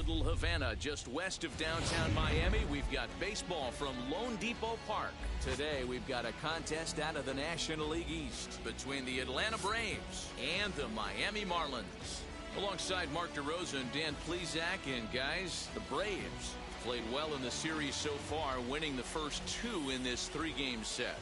Little Havana, just west of downtown Miami. We've got baseball from Lone Depot Park. Today we've got a contest out of the National League East between the Atlanta Braves and the Miami Marlins. Alongside Mark DeRosa and Dan Plesac, and guys, the Braves played well in the series so far, winning the first two in this three-game set.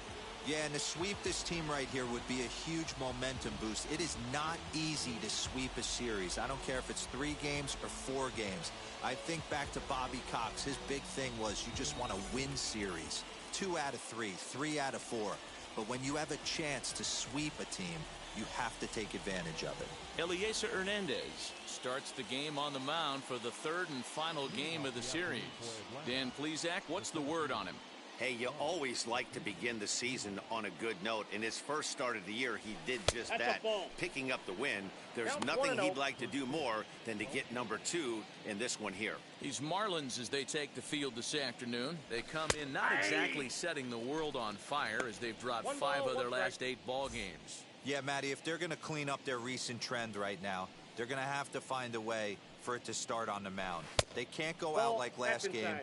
Yeah, and to sweep this team right here would be a huge momentum boost. It is not easy to sweep a series. I don't care if it's 3 games or 4 games. I think back to Bobby Cox. His big thing was you just want to win series. 2 out of 3, 3 out of 4. But when you have a chance to sweep a team, you have to take advantage of it. Eliezer Hernandez starts the game on the mound for the third and final game of the series. Dan Plesac, what's the word on him? Hey, you always like to begin the season on a good note. In his first start of the year, he did just that, picking up the win. There's nothing he'd like to do more than to get number 2 in this one here. These Marlins, as they take the field this afternoon, they come in not exactly setting the world on fire, as they've dropped 5 of their last 8 ball games. Yeah, Matty, if they're going to clean up their recent trend right now, they're going to have to find a way for it to start on the mound. They can't go out like last game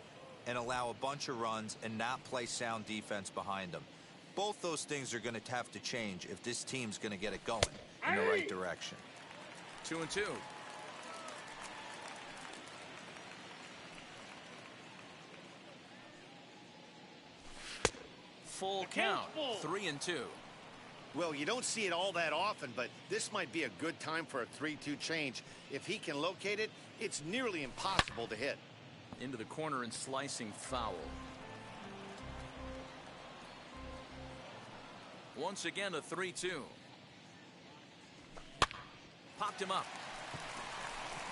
and allow a bunch of runs and not play sound defense behind them. Both those things are going to have to change if this team's going to get it going in the right direction. 2-2. Full count, 3-2. Well, you don't see it all that often, but this might be a good time for a 3-2 change. If he can locate it, it's nearly impossible to hit. Into the corner and slicing foul. Once again, a 3-2. Popped him up.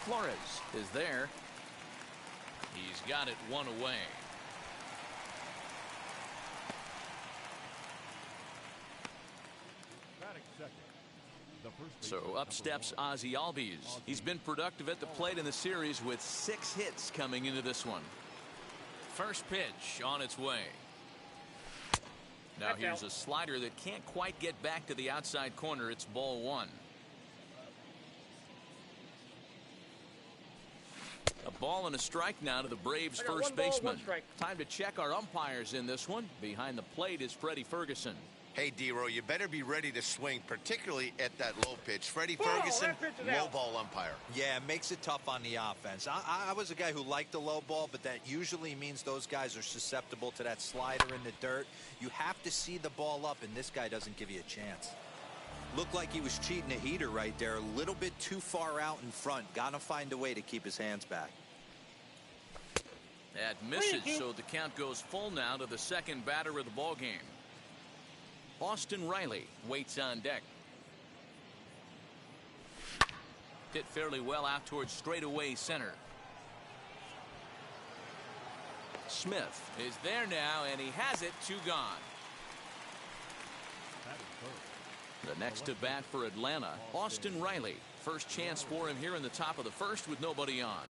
Flores is there. He's got it 1 away. So up steps Ozzie Albies. He's been productive at the plate in the series with 6 hits coming into this one. First pitch on its way. Now here's a slider that can't quite get back to the outside corner. It's ball 1. A ball and a strike now to the Braves first baseman. Time to check our umpires in this one. Behind the plate is Freddie Ferguson. Hey, D-Row, you better be ready to swing, particularly at that low pitch. Freddie Ferguson, low ball umpire. Yeah, it makes it tough on the offense. I was a guy who liked the low ball, but that usually means those guys are susceptible to that slider in the dirt. You have to see the ball up, and this guy doesn't give you a chance. Looked like he was cheating a heater right there, a little bit too far out in front. Got to find a way to keep his hands back. That misses, so the count goes full now to the second batter of the ball game. Austin Riley waits on deck. Hit fairly well out towards straightaway center. Smith is there now, and he has it. 2 gone. The next to bat for Atlanta, Austin Riley. First chance for him here in the top of the first with nobody on.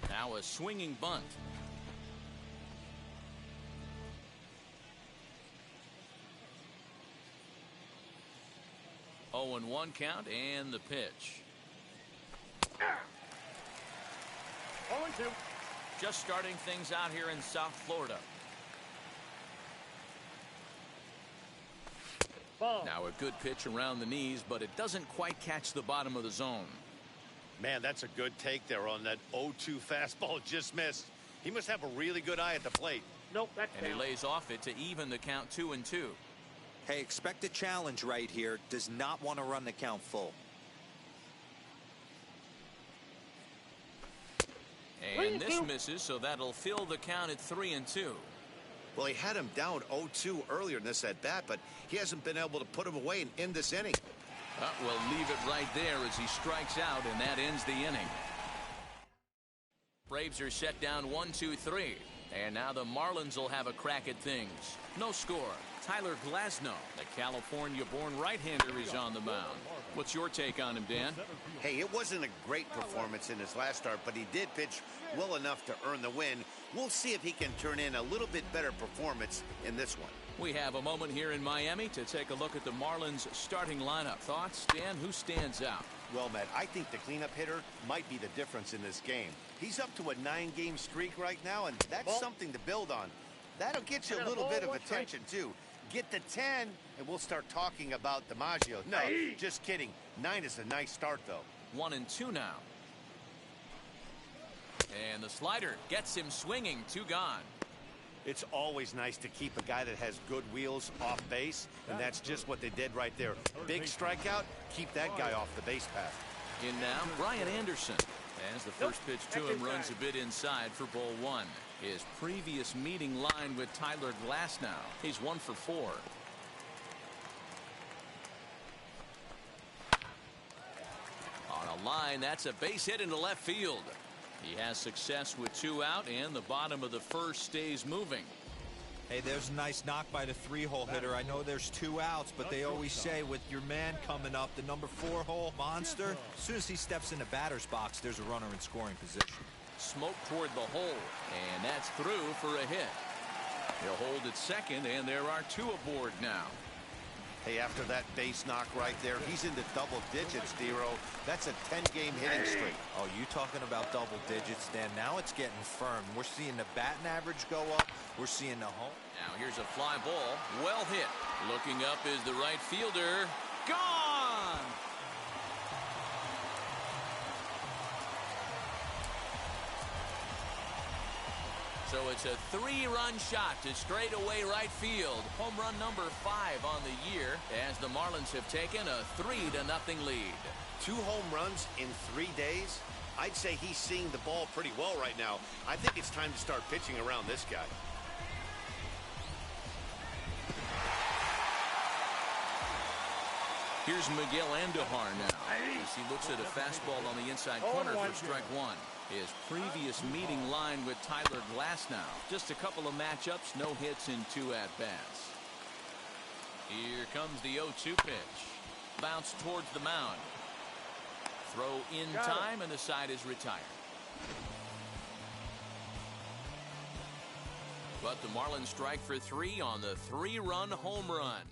Now a swinging bunt. 0-1 count, and the pitch. 0-2. Just starting things out here in South Florida. Ball. Now a good pitch around the knees, but it doesn't quite catch the bottom of the zone. Man, that's a good take there on that 0-2 fastball. Just missed. He must have a really good eye at the plate. Nope, that's and he lays off it to even the count 2-2. Hey, expect a challenge right here. Does not want to run the count full. And this misses, so that'll fill the count at 3-2. Well, he had him down 0-2 earlier in this at bat, but he hasn't been able to put him away and end this inning. We'll leave it right there as he strikes out, and that ends the inning. Braves are set down 1-2-3. And now the Marlins will have a crack at things. No score. Tyler Glasnow, the California-born right-hander, is on the mound. What's your take on him, Dan? Hey, it wasn't a great performance in his last start, but he did pitch well enough to earn the win. We'll see if he can turn in a little bit better performance in this one. We have a moment here in Miami to take a look at the Marlins starting lineup. Thoughts, Dan? Who stands out? Well, Matt, I think the cleanup hitter might be the difference in this game. He's up to a 9-game streak right now, and that's something to build on. That'll get you a little bit of attention, too. Get to 10, and we'll start talking about DiMaggio. No, just kidding. 9 is a nice start, though. 1-2 now. And the slider gets him swinging. 2 gone. It's always nice to keep a guy that has good wheels off base, and that's just what they did right there. Big strikeout, keep that guy off the base path. In now, Brian Anderson. As the first pitch to him runs a bit inside for ball 1. His previous meeting line with Tyler Glasnow. He's 1 for 4. On a line, that's a base hit into left field. He has success with 2 out, and the bottom of the first stays moving. Hey, there's a nice knock by the 3-hole hitter. I know there's 2 outs, but they always say with your man coming up, the number 4-hole monster, as soon as he steps in the batter's box, there's a runner in scoring position. Smoke toward the hole, and that's through for a hit. He'll hold at second, and there are 2 aboard now. Hey, after that base knock right there, he's into double digits, Dero. That's a 10-game hitting streak. Oh, you talking about double digits, Dan? Now it's getting firm. We're seeing the batting average go up. We're seeing the home. Now here's a fly ball. Well hit. Looking up is the right fielder. Gone! So it's a 3-run shot to straightaway right field. Home run number 5 on the year as the Marlins have taken a 3-0 lead. 2 home runs in 3 days? I'd say he's seeing the ball pretty well right now. I think it's time to start pitching around this guy. Here's Miguel Andujar now as he looks at a fastball on the inside corner for strike 1. His previous meeting line with Tyler Glasnow. Just a couple of matchups, no hits in 2 at-bats. Here comes the 0-2 pitch. Bounce towards the mound. Throw in time, and the side is retired. But the Marlins strike for 3 on the 3-run home run.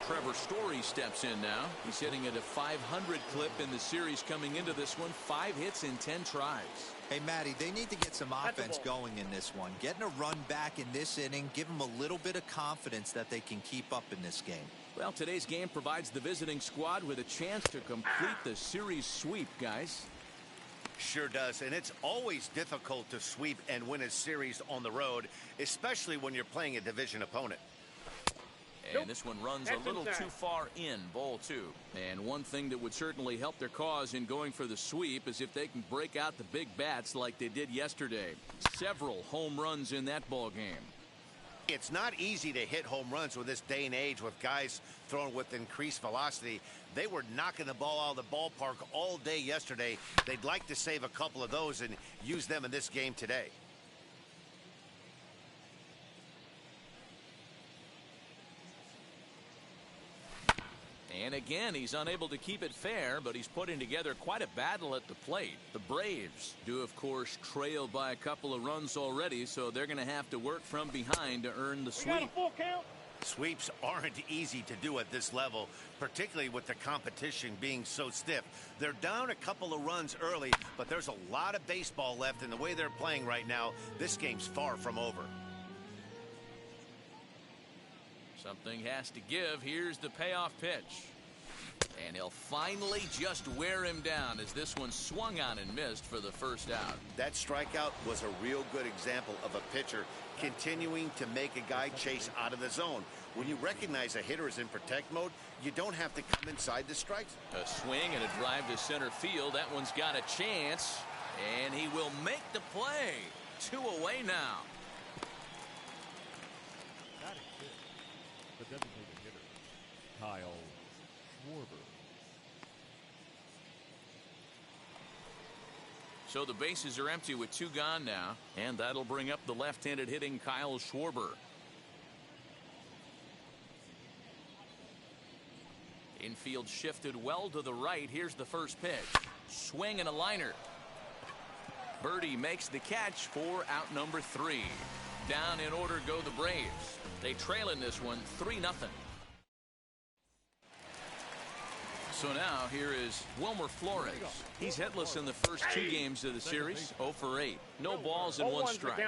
Trevor Story steps in now. He's hitting at a 500 clip in the series coming into this one. 5 hits in 10 tries. Hey, Matty, they need to get some offense going in this one. Getting a run back in this inning, give them a little bit of confidence that they can keep up in this game. Well, today's game provides the visiting squad with a chance to complete the series sweep, guys. Sure does, and it's always difficult to sweep and win a series on the road, especially when you're playing a division opponent. And this one runs a little too far in, ball 2. And one thing that would certainly help their cause in going for the sweep is if they can break out the big bats like they did yesterday. Several home runs in that ball game. It's not easy to hit home runs with this day and age with guys throwing with increased velocity. They were knocking the ball out of the ballpark all day yesterday. They'd like to save a couple of those and use them in this game today. And again, he's unable to keep it fair, but he's putting together quite a battle at the plate. The Braves do, of course, trail by a couple of runs already, so they're going to have to work from behind to earn the sweep. Sweeps aren't easy to do at this level, particularly with the competition being so stiff. They're down a couple of runs early, but there's a lot of baseball left in the way they're playing right now. This game's far from over. Something has to give. Here's the payoff pitch. And he'll finally just wear him down as this one swung on and missed for the first out. That strikeout was a real good example of a pitcher continuing to make a guy chase out of the zone. When you recognize a hitter is in protect mode, you don't have to come inside the strike. A swing and a drive to center field. That one's got a chance, and he will make the play. 2 away now. The designated hitter, Kyle Schwarber. So the bases are empty with 2 gone now, and that'll bring up the left-handed hitting Kyle Schwarber. Infield shifted well to the right. Here's the first pitch. Swing and a liner. Birdie makes the catch for out number 3. Down in order go the Braves. They trail in this one 3-0. So now here is Wilmer Flores. He's hitless in the first 2 games of the series. 0 for 8. No balls and 1 strike.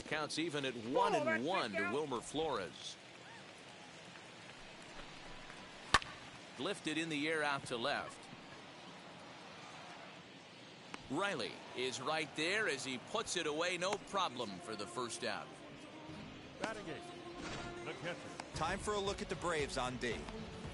Counts even at 1-1 to Wilmer Flores. Lifted in the air out to left. Riley is right there as he puts it away. No problem for the first out. Batting 8, the catcher. Time for a look at the Braves on D.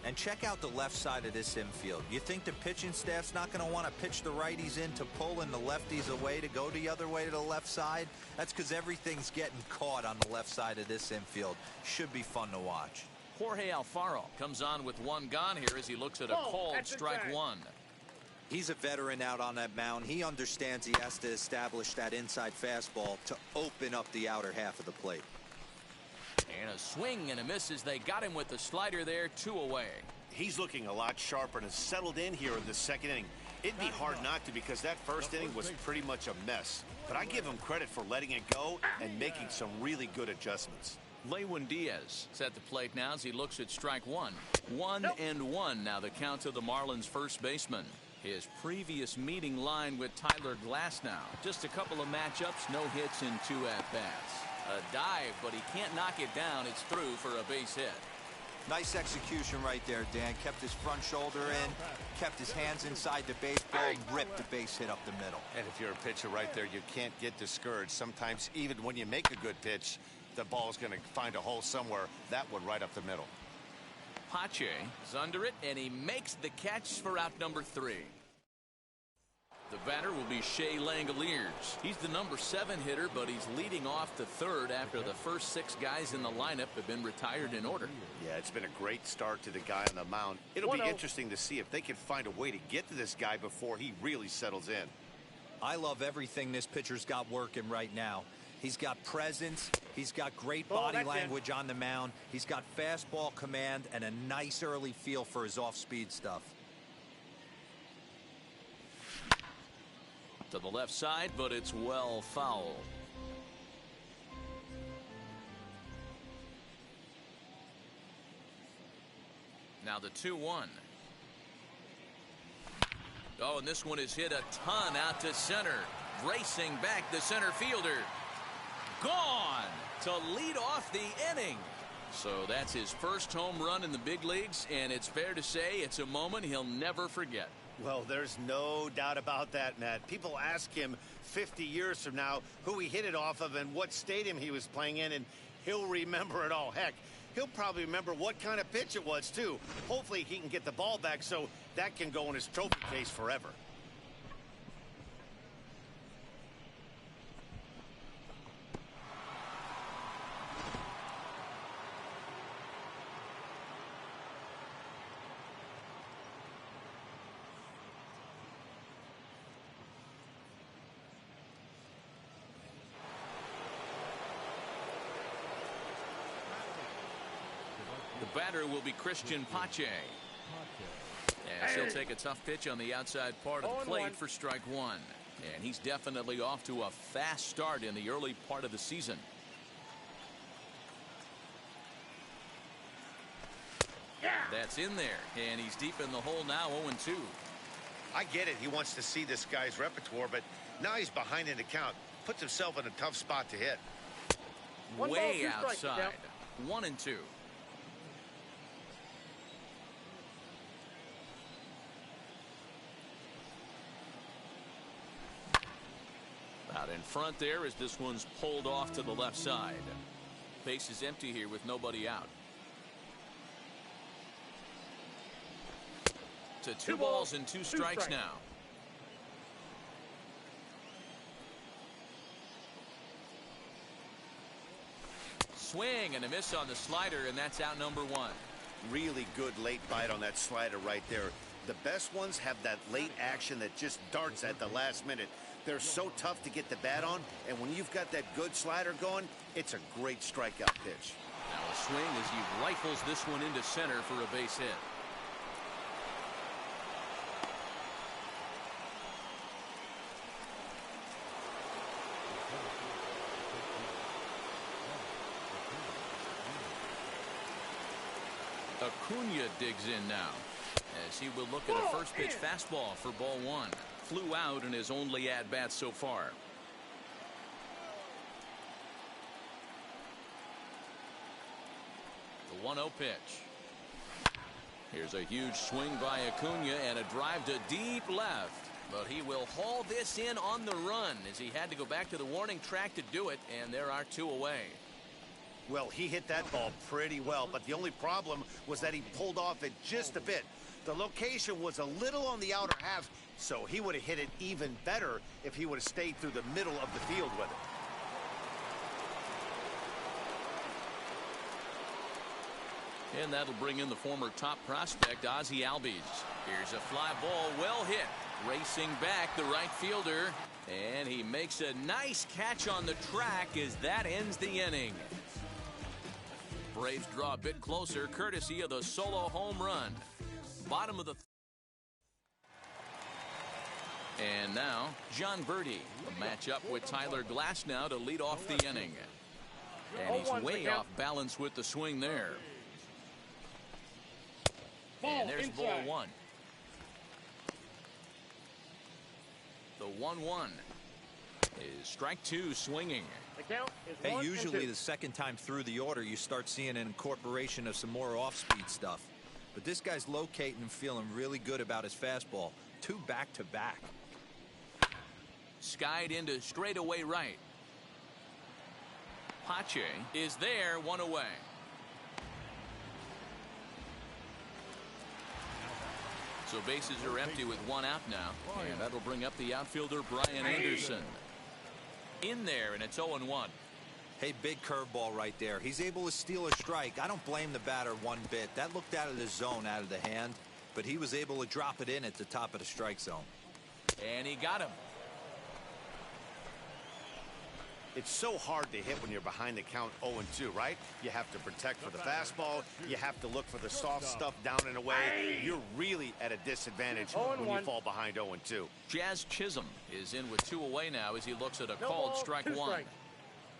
And check out the left side of this infield. You think the pitching staff's not going to want to pitch the righties in to pull and the lefties away to go the other way to the left side? That's because everything's getting caught on the left side of this infield. Should be fun to watch. Jorge Alfaro comes on with 1 gone here as he looks at a called strike 1. He's a veteran out on that mound. He understands he has to establish that inside fastball to open up the outer half of the plate. And a swing and a miss as they got him with the slider there. 2 away. He's looking a lot sharper and has settled in here in the second inning. It'd be hard not to because that first inning was pretty much a mess. But I give him credit for letting it go and making some really good adjustments. Lewin Diaz is at the plate now as he looks at strike 1. 1-1 now the count to the Marlins first baseman. His previous meeting line with Tyler Glasnow. Just a couple of matchups, no hits in 2 at-bats. A dive, but he can't knock it down. It's through for a base hit. Nice execution right there, Dan. Kept his front shoulder in, kept his hands inside the baseball, ripped the base hit up the middle. And if you're a pitcher right there, you can't get discouraged. Sometimes even when you make a good pitch, the ball's going to find a hole somewhere. That one right up the middle. Pache is under it, and he makes the catch for out number 3. The batter will be Shea Langoliers. He's the number 7 hitter, but he's leading off the 3rd after the first 6 guys in the lineup have been retired in order. Yeah, it's been a great start to the guy on the mound. It'll be interesting to see if they can find a way to get to this guy before he really settles in. I love everything this pitcher's got working right now. He's got presence. He's got great body language on the mound. He's got fastball command and a nice early feel for his off-speed stuff. To the left side, but it's well foul. Now the 2-1. Oh, and this one is hit a ton out to center. Racing back the center fielder. Gone to lead off the inning. So that's his first home run in the big leagues, and it's fair to say it's a moment he'll never forget. Well, there's no doubt about that, Matt. People ask him 50 years from now who he hit it off of and what stadium he was playing in, and he'll remember it all. Heck, he'll probably remember what kind of pitch it was, too. Hopefully he can get the ball back so that can go in his trophy case forever. The batter will be Christian Pache. As he'll take a tough pitch on the outside part of the plate for strike one. And he's definitely off to a fast start in the early part of the season. That's in there, and he's deep in the hole now, 0-2. I get it. He wants to see this guy's repertoire, but now he's behind in the count. Puts himself in a tough spot to hit. Way outside. 1-2. Out in front there as this one's pulled off to the left side. Base is empty here with nobody out. To 2 balls and 2 strikes now. Swing and a miss on the slider, and that's out number 1. Really good late bite on that slider right there. The best ones have that late action that just darts at the last minute. They're so tough to get the bat on, and when you've got that good slider going, it's a great strikeout pitch. Now a swing as he rifles this one into center for a base hit. Acuna digs in now as he will look at a first pitch fastball for ball 1. Flew out in his only at-bat so far. The 1-0 pitch. Here's a huge swing by Acuna and a drive to deep left. But he will haul this in on the run as he had to go back to the warning track to do it, and there are 2 away. Well, he hit that ball pretty well, but the only problem was that he pulled off it just a bit. The location was a little on the outer half, so he would have hit it even better if he would have stayed through the middle of the field with it. And that'll bring in the former top prospect, Ozzie Albies. Here's a fly ball, well hit. Racing back the right fielder, and he makes a nice catch on the track as that ends the inning. Braves draw a bit closer, courtesy of the solo home run. Bottom of the and now John Birdie, a matchup with Tyler Glasnow to lead off the inning. And he's way off balance with the swing there. And there's ball 1. The 1-1 is strike 2 swinging. The count is Hey, 1 usually and 2. the second time through the order you start seeing an incorporation of some more off-speed stuff. But this guy's locating and feeling really good about his fastball. 2 back-to-back. Skied into straightaway right. Pache is there, 1 away. So bases are empty with 1 out now. And that'll bring up the outfielder Brian Anderson. In there, and it's 0-1. Hey, big curveball right there. He's able to steal a strike. I don't blame the batter one bit. That looked out of the zone, out of the hand. But he was able to drop it in at the top of the strike zone. And he got him. It's so hard to hit when you're behind the count 0-2, right? You have to protect for the fastball. You have to look for the soft stuff down and away. You're really at a disadvantage when you fall behind 0-2. Jazz Chisholm is in with 2 away now as he looks at a No called ball, strike 2 1. strikes.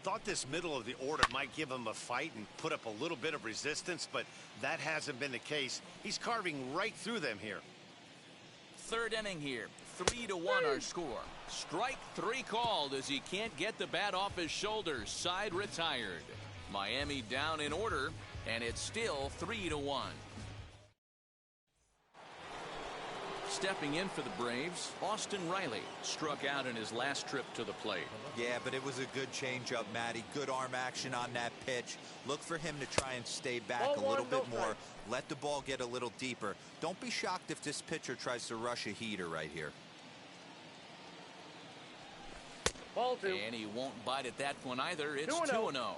Thought this middle of the order might give him a fight and put up a little bit of resistance, but that hasn't been the case. He's carving right through them here. Third inning here. 3-1 our score. Strike 3 called as he can't get the bat off his shoulders. Side retired. Miami down in order, and it's still 3-1. Stepping in for the Braves, Austin Riley struck out in his last trip to the plate. Yeah, but it was a good changeup, Matty. Good arm action on that pitch. Look for him to try and stay back a little bit more. Let the ball get a little deeper. Don't be shocked if this pitcher tries to rush a heater right here. Ball 2. And he won't bite at that one either. It's 2-0.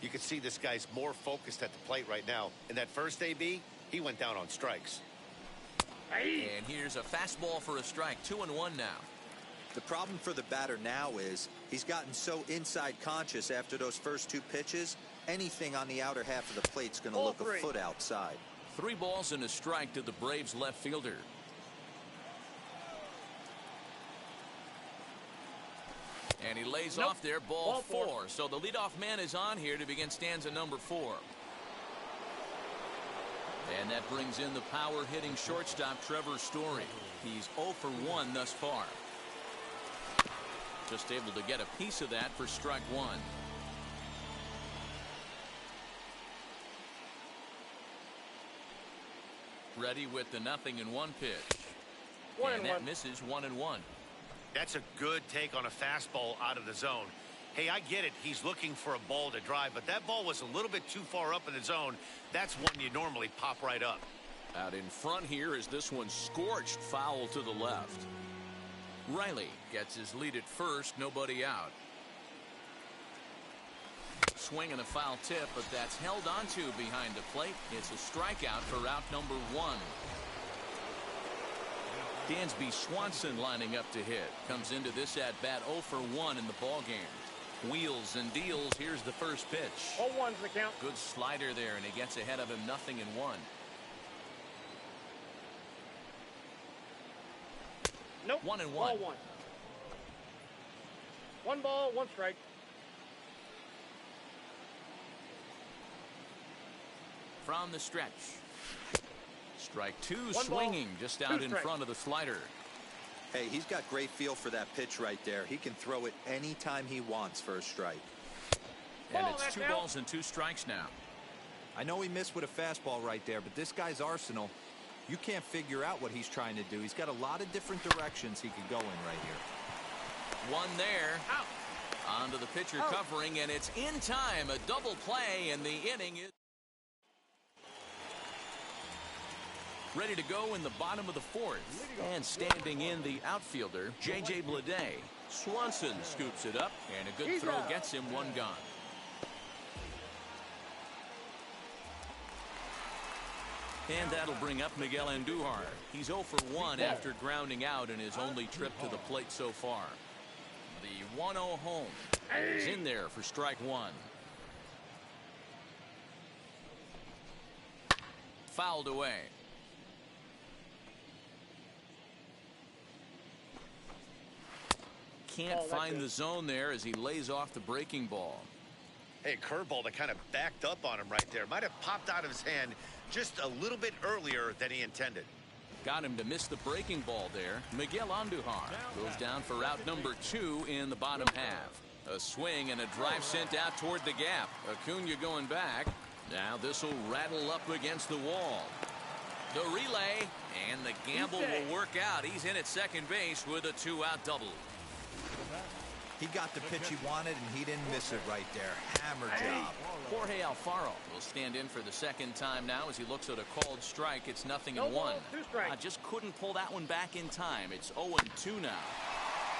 You can see this guy's more focused at the plate right now. In that first AB, he went down on strikes. And here's a fastball for a strike. 2-1 now. The problem for the batter now is he's gotten so inside conscious after those first 2 pitches. Anything on the outer half of the plate's going to look a foot outside. 3 balls and a strike to the Braves left fielder. And he lays off there, ball 4. So the leadoff man is on here to begin stanza number 4. And that brings in the power-hitting shortstop Trevor Story. He's 0 for 1 thus far. Just able to get a piece of that for strike 1. Ready with the 0-1 pitch. And that misses 1-1. That's a good take on a fastball out of the zone. Hey, I get it. He's looking for a ball to drive, but that ball was a little bit too far up in the zone. That's one you normally pop right up. Out in front here is this one scorched foul to the left. Riley gets his lead at first, nobody out. Swing and a foul tip, but that's held onto behind the plate. It's a strikeout for out number 1. Dansby Swanson lining up to hit. Comes into this at bat 0 for 1 in the ballgame. Wheels and deals. Here's the first pitch. 0-1's the count. Good slider there, and he gets ahead of him 0-1. Nope. 1-1. Ball 1. 1 ball, 1 strike. From the stretch. Strike 2 1 swinging ball, just out 2 in strikes. front of the slider. Hey, he's got great feel for that pitch right there. He can throw it anytime he wants for a strike. And Ball, it's 2 that's out. balls and 2 strikes now. I know he missed with a fastball right there, but this guy's arsenal, you can't figure out what he's trying to do. He's got a lot of different directions he could go in right here. One there. Out. Onto the pitcher Out. covering, and it's in time. A double play, and the inning is ready to go in the bottom of the 4th. And standing in the outfielder, J.J. Bleday. Swanson scoops it up, and a good throw gets him 1 gone. And that'll bring up Miguel Andujar. He's 0 for 1 after grounding out in his only trip to the plate so far. The 1-0 home is in there for strike 1. Fouled away. Can't find the zone there as he lays off the breaking ball. Hey, curveball that kind of backed up on him right there. Might have popped out of his hand just a little bit earlier than he intended. Got him to miss the breaking ball there. Miguel Andujar goes down for out number 2 in the bottom half. A swing and a drive sent out toward the gap. Acuna going back. Now this will rattle up against the wall. The relay, and the gamble will work out. He's in at second base with a 2-out double. He got the pitch he wanted, and he didn't miss it right there. Hammer job. Jorge Alfaro will stand in for the second time now as he looks at a called strike. It's 0-1. No ball, 2 strikes. Just couldn't pull that one back in time. It's 0-2 now.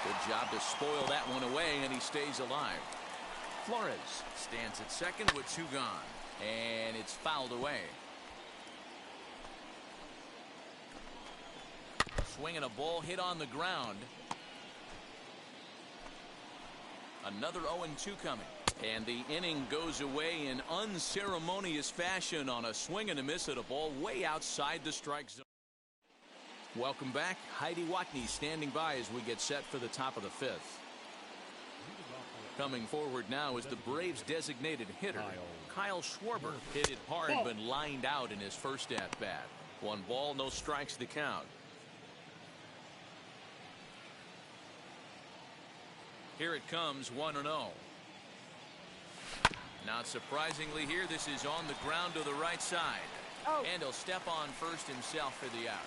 Good job to spoil that one away, and he stays alive. Flores stands at second with 2 gone, and it's fouled away. Swinging a ball hit on the ground. Another 0-2 coming. And the inning goes away in unceremonious fashion on a swing and a miss at a ball way outside the strike zone. Welcome back. Heidi Watney standing by as we get set for the top of the 5th. Coming forward now is the Braves' designated hitter, Kyle Schwarber. Hit it hard but lined out in his first at-bat. 1 ball, no strikes the count. Here it comes, 1-0. Not surprisingly here, this is on the ground to the right side. And he'll step on first himself for the out.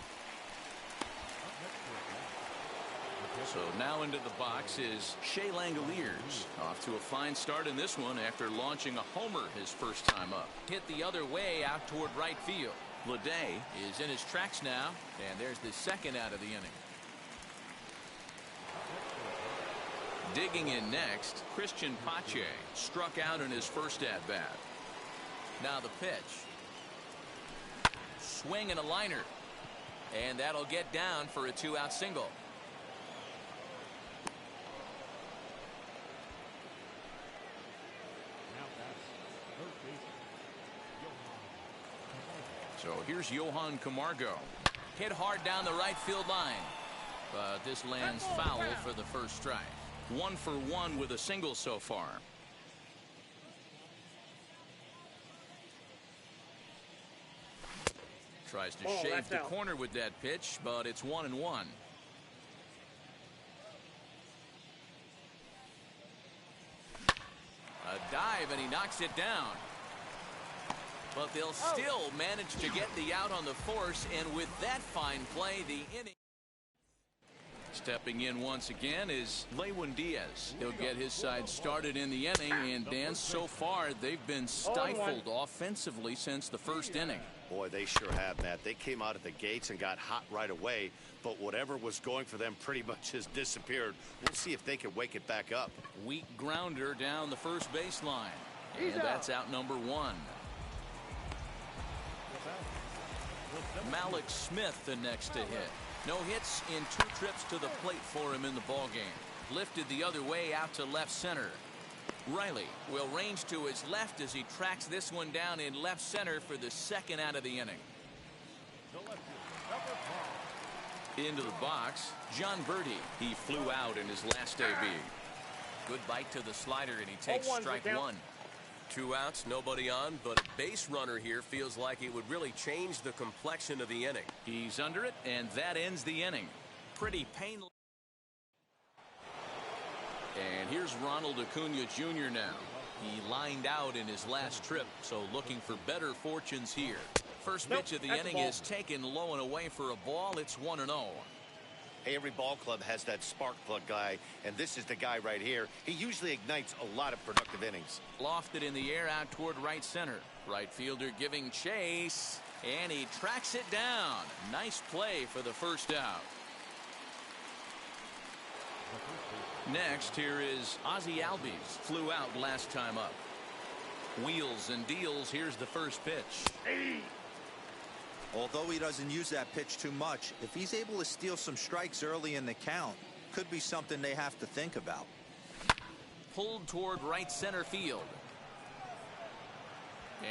So now into the box is Shea Langoliers. Off to a fine start in this one after launching a homer his first time up. Hit the other way out toward right field. Leday is in his tracks now, and there's the second out of the inning. Digging in next, Christian Pache struck out in his first at-bat. Now the pitch. Swing and a liner. And that'll get down for a 2-out single. So here's Johan Camargo. Hit hard down the right field line. But this lands foul for the first strike. 1 for 1 with a single so far. Tries to shave the corner with that pitch, but it's 1-1. A dive, and he knocks it down. But they'll still manage to get the out on the force, and with that fine play, the inning. Stepping in once again is Lewin Diaz. He'll get his side started in the inning, and Dan, so far they've been stifled offensively since the first inning. Boy, they sure have, Matt. They came out of the gates and got hot right away, but whatever was going for them pretty much has disappeared. We'll see if they can wake it back up. Weak grounder down the first baseline, and that's out number 1. Malik Smith the next to hit. No hits in 2 trips to the plate for him in the ballgame. Lifted the other way out to left center. Riley will range to his left as he tracks this one down in left center for the second out of the inning. Into the box, John Birdie. He flew out in his last AB. Good bite to the slider, and he takes strike 1. 2 outs, nobody on, but a base runner here feels like it would really change the complexion of the inning. He's under it, and that ends the inning. Pretty painless. And here's Ronald Acuna Jr. now. He lined out in his last trip, so looking for better fortunes here. First pitch of the inning is taken low and away for a ball. It's 1-0. Hey, every ball club has that spark plug guy, and this is the guy right here. He usually ignites a lot of productive innings. Lofted in the air out toward right center. Right fielder giving chase, and he tracks it down. Nice play for the first out. Next, here is Ozzie Albies. Flew out last time up. Wheels and deals. Here's the first pitch. Although he doesn't use that pitch too much, if he's able to steal some strikes early in the count, could be something they have to think about. Pulled toward right center field.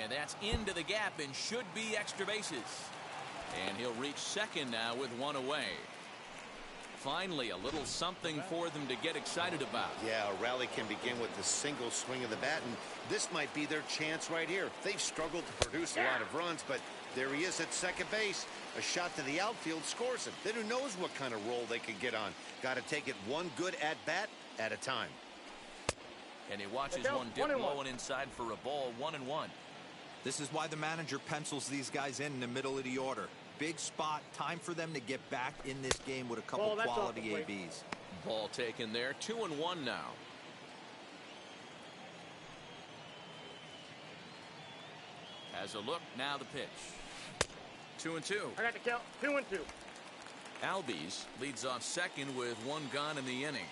And that's into the gap and should be extra bases. And he'll reach second now with 1 away. Finally, a little something for them to get excited about. Yeah, a rally can begin with the single swing of the bat, and this might be their chance right here. They've struggled to produce a lot of runs, but there he is at second base. A shot to the outfield scores him. Then who knows what kind of role they could get on. Got to take it one good at-bat at a time. And he watches one dip low and inside for a ball. 1-1. This is why the manager pencils these guys in the middle of the order. Big spot, time for them to get back in this game with a couple quality ABs. Ball taken there. 2-1 now. Has a look, now the pitch. 2-2. I got the count. 2-2. Albies leads off second with 1 gone in the inning.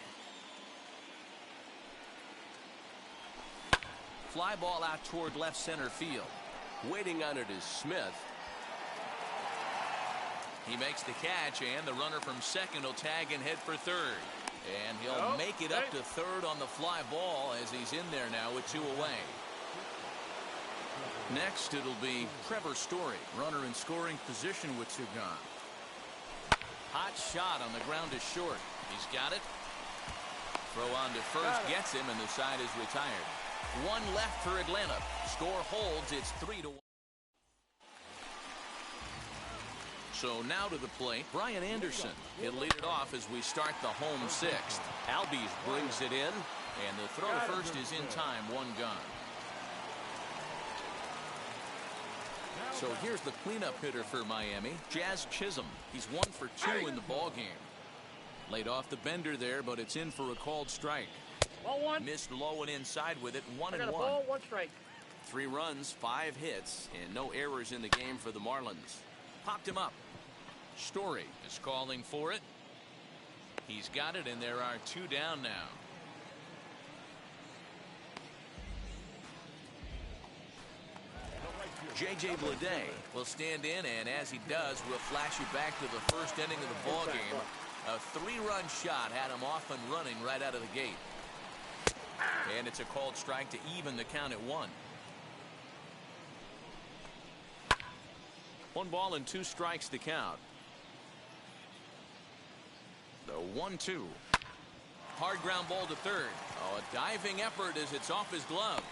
Fly ball out toward left center field. Waiting on it is Smith. He makes the catch, and the runner from second will tag and head for third. And he'll make it up to third on the fly ball as he's in there now with 2 away. Next, it'll be Trevor Story, runner in scoring position with 2 gone. Hot shot on the ground is short. He's got it. Throw on to first gets him, and the side is retired. One left for Atlanta. Score holds. It's 3-1. So now to the plate, Brian Anderson. He'll lead it off as we start the home sixth. Albies brings it in, and the throw to first is in time. One gone. So here's the cleanup hitter for Miami, Jazz Chisholm. He's 1 for 2 in the ball game. Laid off the bender there, but it's in for a called strike. Ball one. Missed low and inside with it. 1-1. Ball, 1 strike. 3 runs, 5 hits, and no errors in the game for the Marlins. Popped him up. Story is calling for it. He's got it, and there are 2 down now. J.J. Bleday will stand in, and as he does, we'll flash you back to the first inning of the ball game. A 3-run shot had him off and running right out of the gate. And it's a called strike to even the count at 1. 1 ball and 2 strikes to count. The 1-2. Hard ground ball to third. Oh, a diving effort as it's off his glove.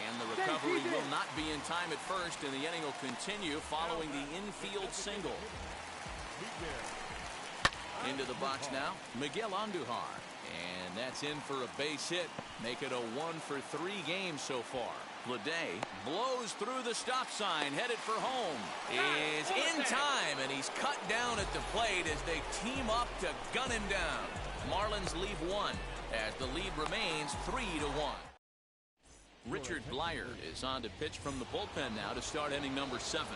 And the recovery will not be in time at first, and the inning will continue following the infield single. Into the box now, Miguel Andujar. And that's in for a base hit. Make it a 1 for 3 games so far. Bleday blows through the stop sign, headed for home. Is in time, and he's cut down at the plate as they team up to gun him down. Marlins leave 1 as the lead remains 3-1. Richard Blyer is on to pitch from the bullpen now to start inning number 7.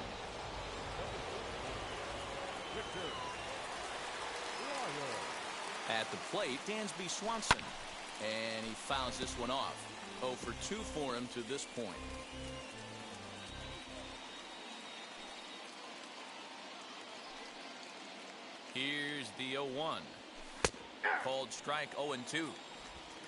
At the plate, Dansby Swanson. And he fouls this one off. 0 for 2 for him to this point. Here's the 0-1. Called strike 0-2.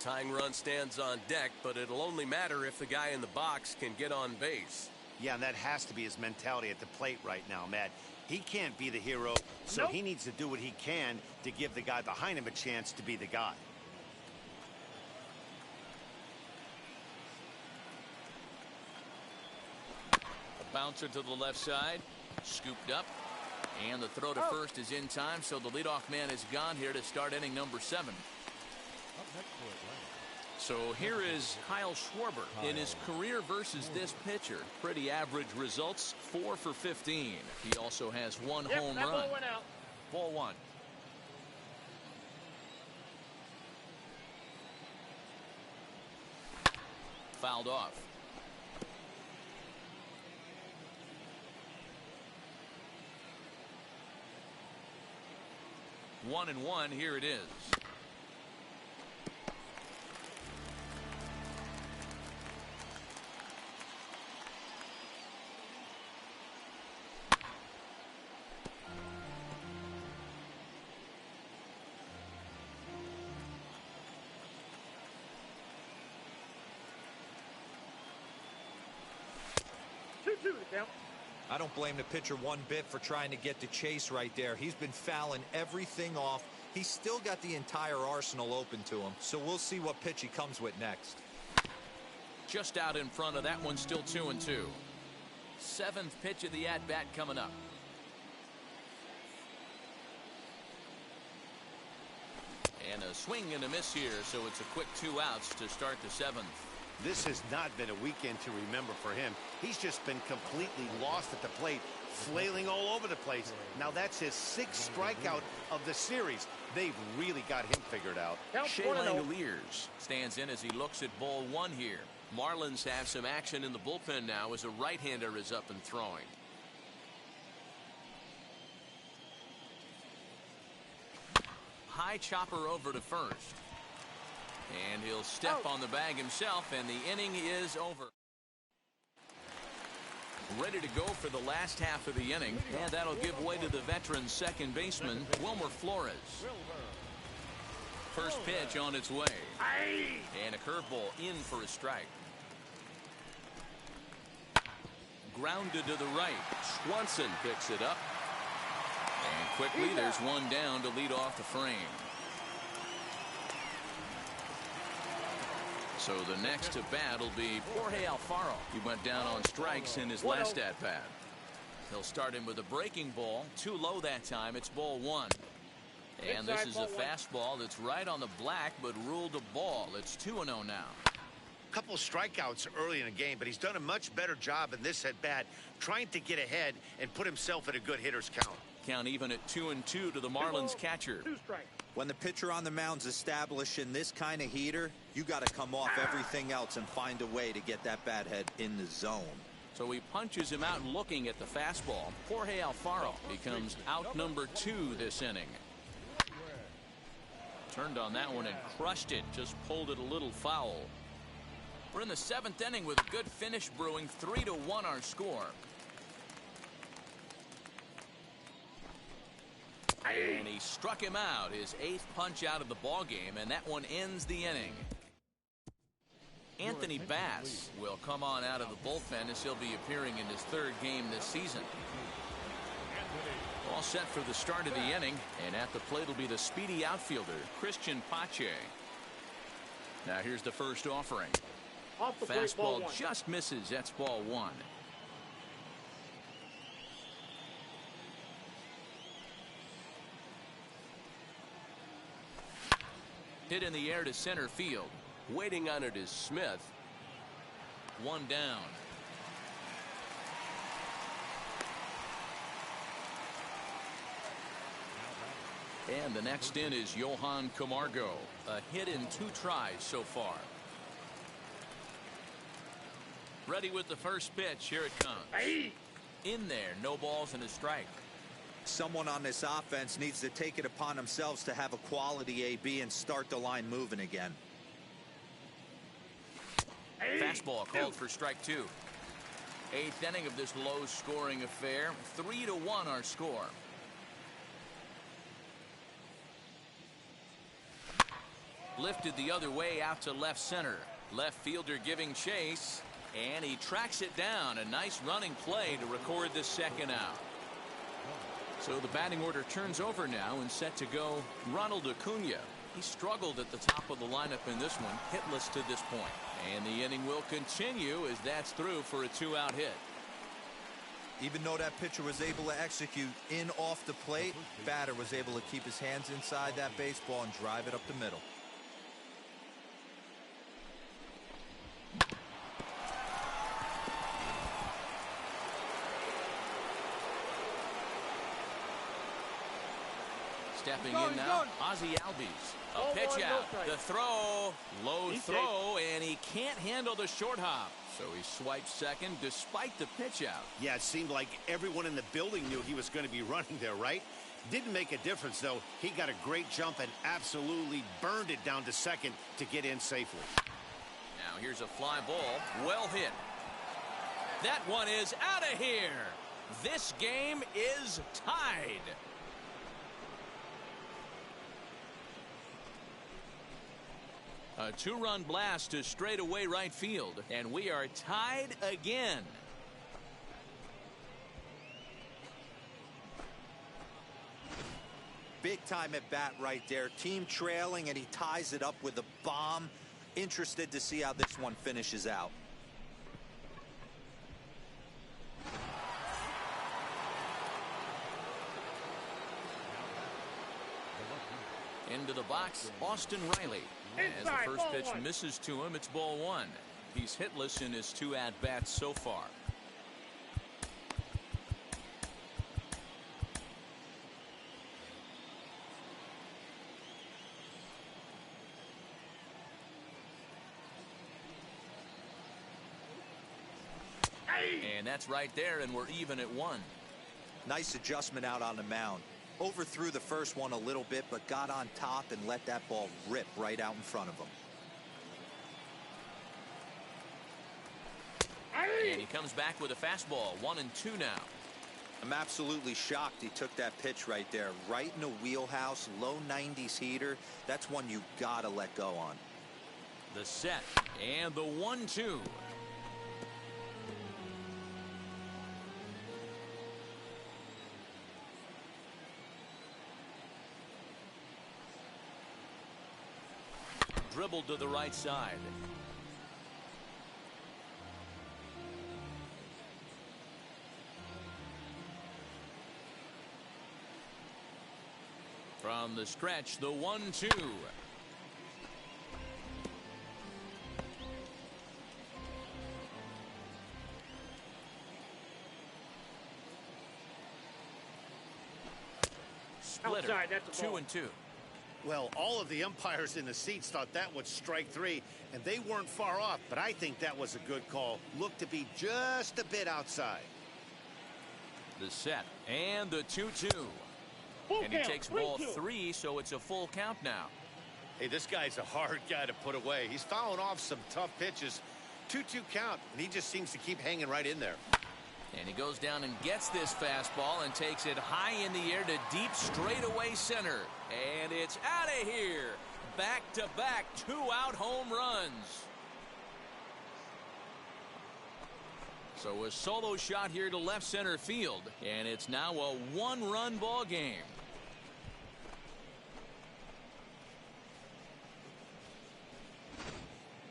Tying run stands on deck, but it'll only matter if the guy in the box can get on base. Yeah, and that has to be his mentality at the plate right now, Matt. He can't be the hero, so he needs to do what he can to give the guy behind him a chance to be the guy. A bouncer to the left side, scooped up, and the throw to first is in time, so the leadoff man is gone here to start inning number 7. So here is Kyle Schwarber in his career versus this pitcher. Pretty average results, 4 for 15. He also has 1 home run. Ball went out. Ball 1. Fouled off. One and one, here it is. I don't blame the pitcher one bit for trying to get the chase right there. He's been fouling everything off. He's still got the entire arsenal open to him, so we'll see what pitch he comes with next. Just out in front of that one, still 2-2. 7th pitch of the at-bat coming up. And a swing and a miss here, so it's a quick 2 outs to start the 7th. This has not been a weekend to remember for him. He's just been completely lost at the plate, flailing all over the place. Now that's his 6th strikeout of the series. They've really got him figured out. Shea Langoliers stands in as he looks at ball 1 here. Marlins have some action in the bullpen now as a right-hander is up and throwing. High chopper over to first. And he'll step on the bag himself, and the inning is over. Ready to go for the last half of the inning, and that'll give way to the veteran second baseman, Wilmer Flores. First pitch on its way. And a curveball in for a strike. Grounded to the right. Swanson picks it up. And quickly there's one down to lead off the frame. So the next to bat will be Jorge Alfaro. He went down on strikes in his last at-bat. He'll start him with a breaking ball. Too low that time. It's ball one. And this is a fastball that's right on the black, but ruled a ball. It's 2-0 now. Couple of strikeouts early in the game, but he's done a much better job in this at-bat trying to get ahead and put himself at a good hitter's count. Count even at 2-2 to the Marlins catcher. When the pitcher on the mound's establishing this kind of heater, you got to come off everything else and find a way to get that bat head in the zone. So he punches him out looking at the fastball. Jorge Alfaro becomes out number 2 this inning. Turned on that one and crushed it. Just pulled it a little foul. We're in the 7th inning with a good finish brewing. 3-1 our score. And he struck him out, his 8th punch out of the ball game, and that one ends the inning. Anthony Bass will come on out of the bullpen as he'll be appearing in his 3rd game this season. All set for the start of the inning, and at the plate will be the speedy outfielder, Christian Pache. Now here's the first offering. Fastball just misses. That's ball 1. Hit in the air to center field. Waiting on it is Smith. 1 down. And the next in is Johan Camargo. A hit in 2 tries so far. Ready with the first pitch. Here it comes. In there. No balls and a strike. Someone on this offense needs to take it upon themselves to have a quality AB and start the line moving again. Fastball called for strike 2. 8th inning of this low-scoring affair. 3-1 our score. Lifted the other way out to left center. Left fielder giving chase, and he tracks it down. A nice running play to record the 2nd out. So the batting order turns over now and set to go Ronald Acuna. He struggled at the top of the lineup in this one, hitless to this point. And the inning will continue as that's through for a 2-out hit. Even though that pitcher was able to execute in off the plate, batter was able to keep his hands inside that baseball and drive it up the middle. Stepping in now, Ozzie Albies. A pitch out. The throw. Low throw, and he can't handle the short hop. So he swipes second despite the pitch out. Yeah, it seemed like everyone in the building knew he was going to be running there, right? Didn't make a difference, though. He got a great jump and absolutely burned it down to second to get in safely. Now here's a fly ball. Well hit. That one is out of here. This game is tied. A 2-run blast to straightaway right field, and we are tied again. Big time at bat right there. Team trailing, and he ties it up with a bomb. Interested to see how this one finishes out. Into the box, Austin Riley. As the first pitch misses to him, it's ball 1. He's hitless in his 2 at-bats so far. And that's right there, and we're even at 1. Nice adjustment out on the mound. Overthrew the first one a little bit, but got on top and let that ball rip right out in front of him. And he comes back with a fastball. 1-2 now. I'm absolutely shocked he took that pitch right there. Right in the wheelhouse, low 90s heater. That's one you gotta let go on. The set and the 1-2. Dribbled to the right side. From the stretch, the 1-2. Splitter, Outside, that's a ball. 2-2. Well, all of the umpires in the seats thought that was strike three, and they weren't far off, but I think that was a good call. Looked to be just a bit outside. The set and the 2-2. And he takes ball 3, so it's a full count now. Hey, this guy's a hard guy to put away. He's fouling off some tough pitches. 2-2 count, and he just seems to keep hanging right in there. And he goes down and gets this fastball and takes it high in the air to deep straightaway center. And it's out of here. Back-to-back 2-out home runs. So a solo shot here to left center field. And it's now a one-run ball game.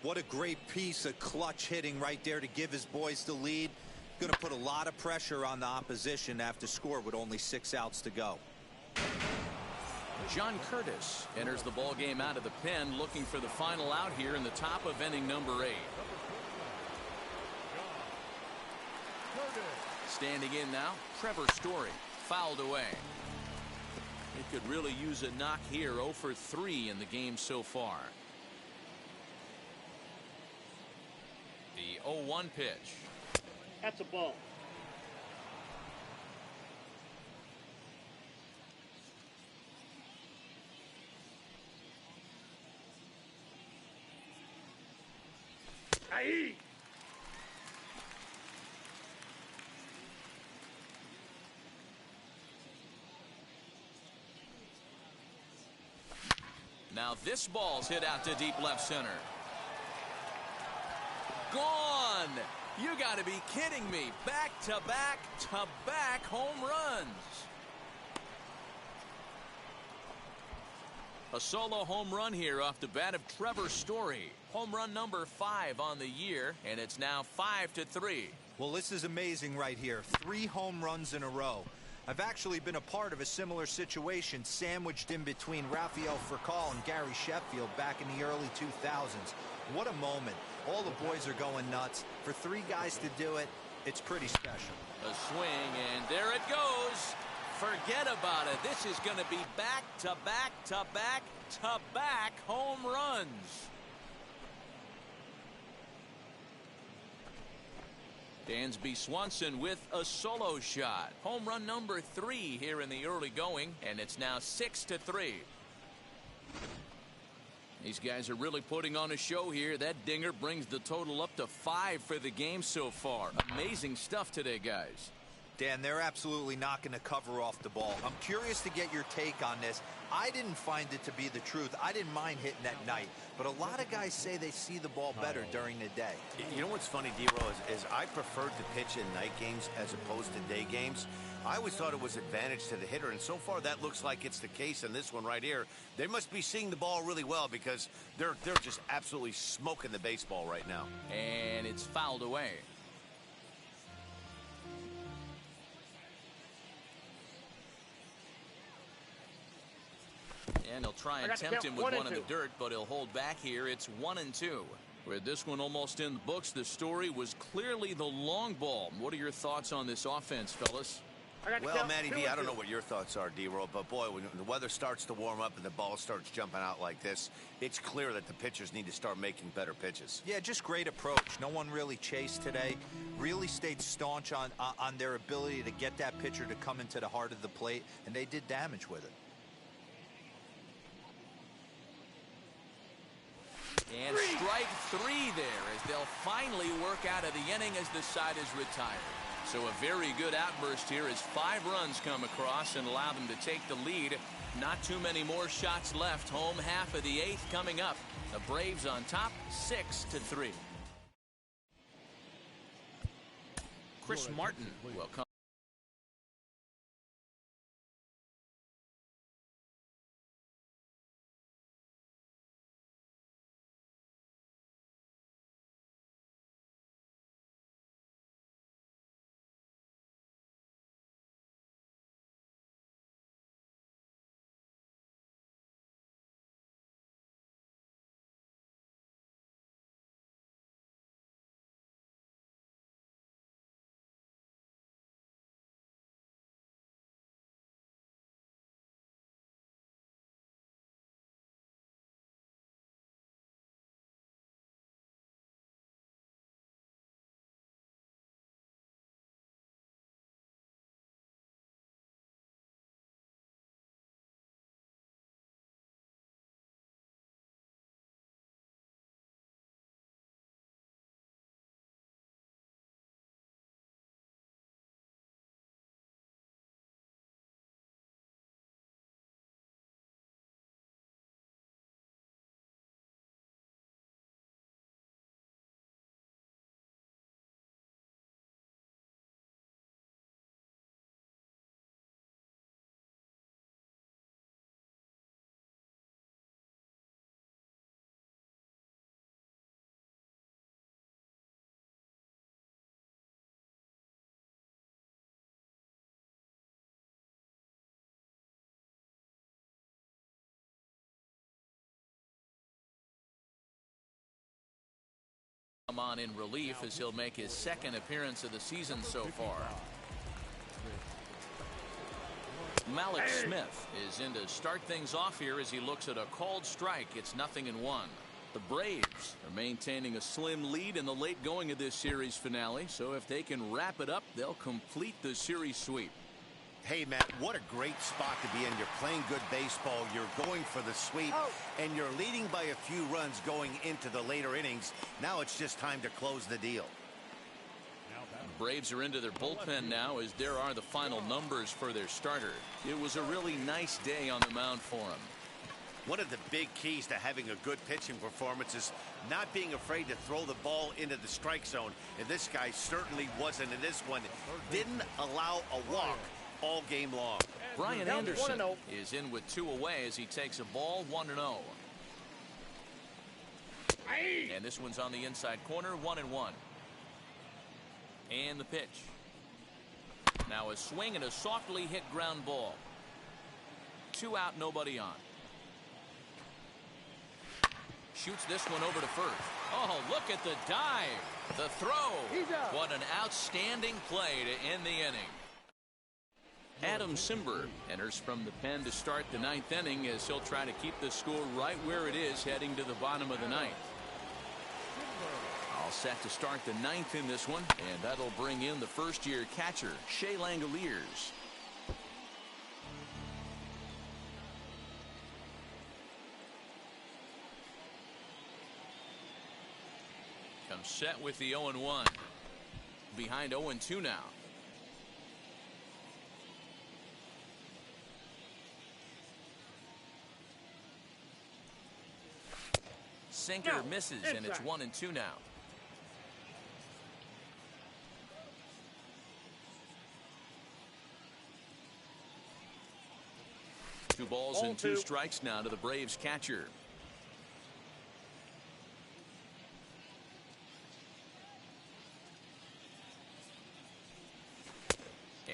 What a great piece of clutch hitting right there to give his boys the lead. Going to put a lot of pressure on the opposition after score with only 6 outs to go. John Curtis enters the ball game out of the pen, looking for the final out here in the top of inning number 8. Standing in now, Trevor Story, fouled away. He could really use a knock here. 0 for 3 in the game so far. The 0-1 pitch. That's a ball. Aye. Now this ball's hit out to deep left center. Gone. You got to be kidding me. Back-to-back home runs. A solo home run here off the bat of Trevor Story. Home run number 5 on the year, and it's now 5-3. Well, this is amazing right here. 3 home runs in a row. I've actually been a part of a similar situation sandwiched in between Rafael Furcal and Gary Sheffield back in the early 2000s. What a moment. All the boys are going nuts. For 3 guys to do it, it's pretty special. A swing, and there it goes. Forget about it. This is going to be back-to-back home runs. Dansby Swanson with a solo shot. Home run number 3 here in the early going, and it's now 6-3. These guys are really putting on a show here. That dinger brings the total up to 5 for the game so far. Amazing stuff today, guys. Dan, they're absolutely knocking the cover off the ball. I'm curious to get your take on this. I didn't find it to be the truth. I didn't mind hitting at night, but a lot of guys say they see the ball better during the day. You know what's funny, D-Row, is I preferred to pitch in night games as opposed to day games. I always thought it was advantage to the hitter, and so far that looks like it's the case in this one right here. They must be seeing the ball really well because they're just absolutely smoking the baseball right now. And it's fouled away. And he'll try and tempt him with 1 in the dirt, but he'll hold back here. It's 1-2. With this one almost in the books, the Story was clearly the long ball. What are your thoughts on this offense, fellas? Well, Matty V, I don't know what your thoughts are, D-Roll, but boy, when the weather starts to warm up and the ball starts jumping out like this, it's clear that the pitchers need to start making better pitches. Yeah, just great approach. No one really chased today. Really stayed staunch on their ability to get that pitcher to come into the heart of the plate, and they did damage with it. And strike 3 there as they'll finally work out of the inning as the side is retired. So a very good outburst here as 5 runs come across and allow them to take the lead. Not too many more shots left. Home half of the 8th coming up. The Braves on top 6-3. Chris Martin will come. come on in relief as he'll make his second appearance of the season so far. Malik Smith is in to start things off here as he looks at a called strike. It's 0-1. The Braves are maintaining a slim lead in the late going of this series finale, so if they can wrap it up, they'll complete the series sweep. Hey, Matt, what a great spot to be in. You're playing good baseball, you're going for the sweep, and you're leading by a few runs going into the later innings. Now it's just time to close the deal. The Braves are into their bullpen now as there are the final numbers for their starter. It was a really nice day on the mound for him. One of the big keys to having a good pitching performance is not being afraid to throw the ball into the strike zone. And this guy certainly wasn't in this one. Didn't allow a walk all game long. Brian Anderson is in with 2 away as he takes a ball 1-0. And this one's on the inside corner, 1-1. And the pitch. Now a swing and a softly hit ground ball. 2 out, nobody on. Shoots this one over to first. Oh, look at the dive. The throw. What an outstanding play to end the inning. Adam Simber enters from the pen to start the 9th inning as he'll try to keep the score right where it is heading to the bottom of the 9th. All set to start the 9th in this one, and that'll bring in the first-year catcher, Shea Langoliers. Comes set with the 0-1. Behind 0-2 now. Sinker misses, and it's 1-2 now. Two balls and 2 strikes now to the Braves catcher.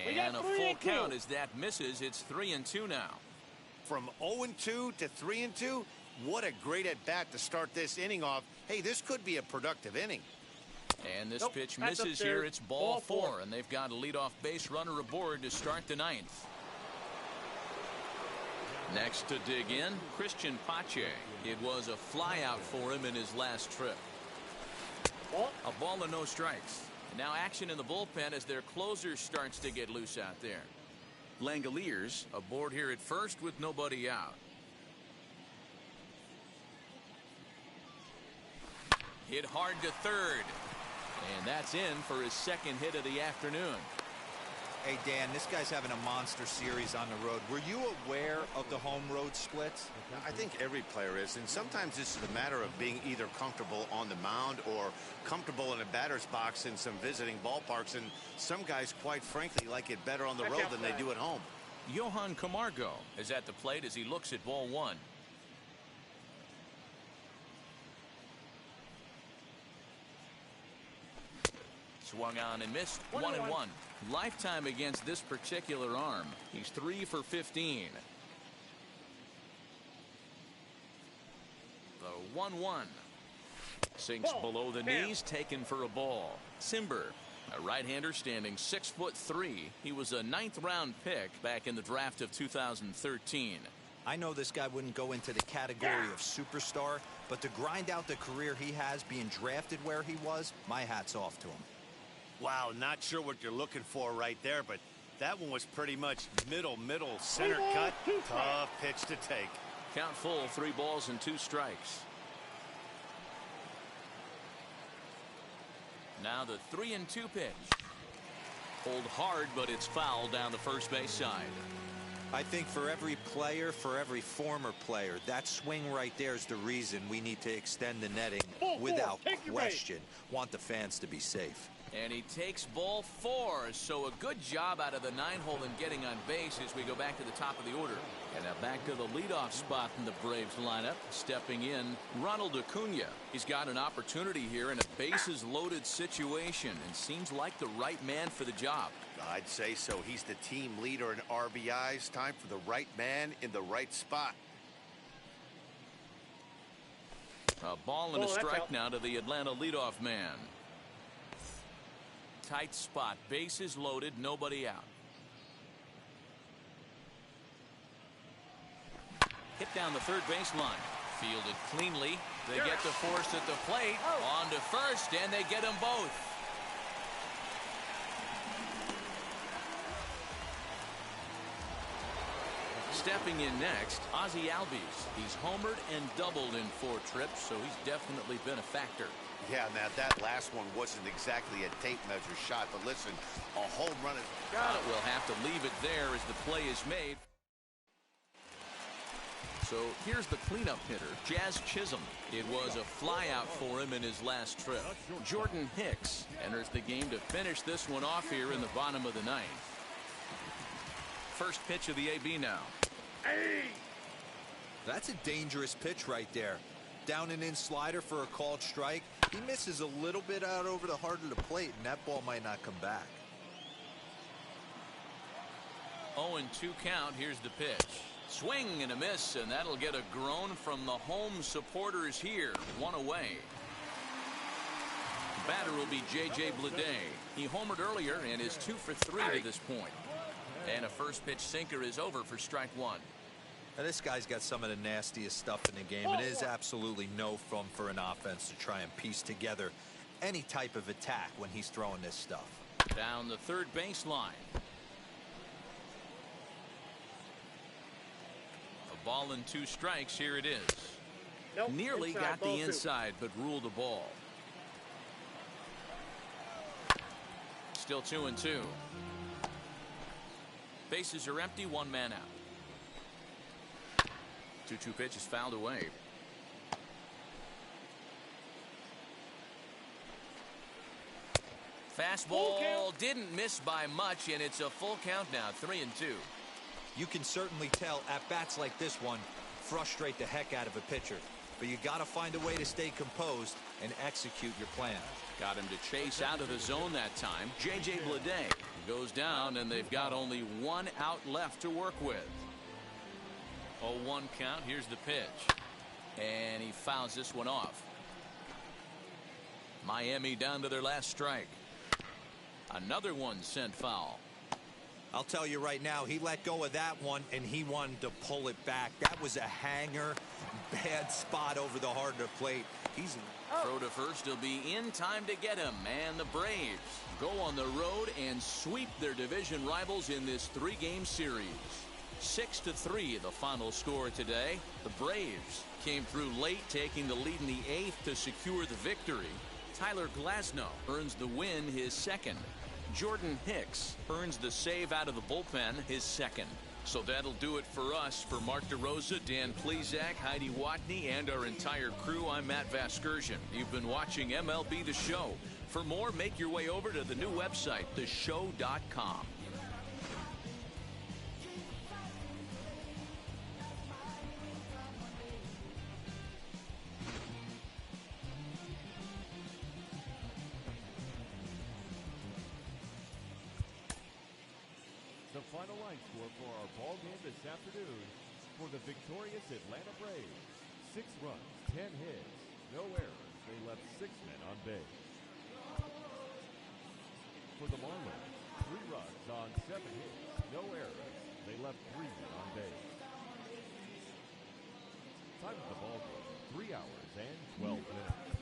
And a full count as that misses. It's 3-2 now. From 0-2 to 3-2, what a great at-bat to start this inning off. Hey, this could be a productive inning. And this pitch misses here. It's ball 4, and they've got a leadoff base runner aboard to start the 9th. Next to dig in, Christian Pache. It was a flyout for him in his last trip. A ball and no strikes. Now action in the bullpen as their closer starts to get loose out there. Langoliers aboard here at first with nobody out. Hit hard to third. And that's in for his second hit of the afternoon. Hey, Dan, this guy's having a monster series on the road. Were you aware of the home road splits? I think every player is, and sometimes this is a matter of being either comfortable on the mound or comfortable in a batter's box in some visiting ballparks, and some guys, quite frankly, like it better on the road than they do at home. Johan Camargo is at the plate as he looks at ball 1. Swung on and missed. 1-1. Lifetime against this particular arm. He's 3 for 15. The 1-1. Sinks below the knees, taken for a ball. Simber, a right-hander standing 6'3". He was a 9th round pick back in the draft of 2013. I know this guy wouldn't go into the category of superstar, but to grind out the career he has being drafted where he was, my hat's off to him. Wow, not sure what you're looking for right there, but that one was pretty much middle center cut. Tough pitch to take. Count full, 3 balls and 2 strikes. Now the 3-2 pitch. Pulled hard, but it's foul down the first base side. I think for every player, for every former player, that swing right there is the reason we need to extend the netting without question. Want the fans to be safe. And he takes ball 4, so a good job out of the 9-hole in getting on base as we go back to the top of the order. And now back to the leadoff spot in the Braves lineup. Stepping in, Ronald Acuna. He's got an opportunity here in a bases-loaded situation and seems like the right man for the job. I'd say so. He's the team leader in RBIs. Time for the right man in the right spot. A ball and a strike now to the Atlanta leadoff man. Tight spot, bases loaded, nobody out. Hit down the third baseline. Fielded cleanly. They get the force at the plate. On to first, and they get them both. Stepping in next, Ozzie Albies. He's homered and doubled in 4 trips, so he's definitely been a factor. Yeah, now that last one wasn't exactly a tape measure shot, but listen, a home run is... We'll have to leave it there as the play is made. So here's the cleanup hitter, Jazz Chisholm. It was a flyout for him in his last trip. Jordan Hicks enters the game to finish this one off here in the bottom of the 9th. First pitch of the AB now. That's a dangerous pitch right there. Down and in slider for a called strike. He misses a little bit out over the heart of the plate, and that ball might not come back. 0-2 count. Here's the pitch. Swing and a miss, and that'll get a groan from the home supporters here. 1 away. The batter will be J.J. Bleday. He homered earlier and is 2 for 3 to this point. And a first pitch sinker is over for strike 1. Now, this guy's got some of the nastiest stuff in the game, and it is absolutely no fun for an offense to try and piece together any type of attack when he's throwing this stuff. Down the third baseline. A ball and 2 strikes. Here it is. Nearly got the inside, but ruled the ball. Still 2-2. Bases are empty, 1 man out. 2-2 pitch is fouled away. Fastball didn't miss by much, and it's a full count now, 3-2. You can certainly tell at bats like this one frustrate the heck out of a pitcher, but you got to find a way to stay composed and execute your plan. Got him to chase out of the zone that time. J.J. Bleday goes down, and they've got only 1 out left to work with. 0-1 count. Here's the pitch, and he fouls this one off. Miami down to their last strike. Another one sent foul. I'll tell you right now, he let go of that one, and he wanted to pull it back. That was a hanger, bad spot over the heart of the plate. He's throw to first. He'll be in time to get him. And the Braves go on the road and sweep their division rivals in this 3-game series. 6-3 the final score today. The Braves came through late, taking the lead in the 8th to secure the victory. Tyler Glasnow earns the win, his 2nd. Jordan Hicks earns the save out of the bullpen, his 2nd. So that'll do it for us. For Mark DeRosa, Dan Plesac, Heidi Watney, and our entire crew, I'm Matt Vasgersian. You've been watching MLB The Show. For more, make your way over to the new website, theshow.com. The final line score for our ball game this afternoon for the victorious Atlanta Braves. 6 runs, 10 hits, no errors. They left 6 men on base. For the Marlins, 3 runs on 7 hits, no errors. They left 3 men on base. Time of the ball game, 3 hours and 12 minutes.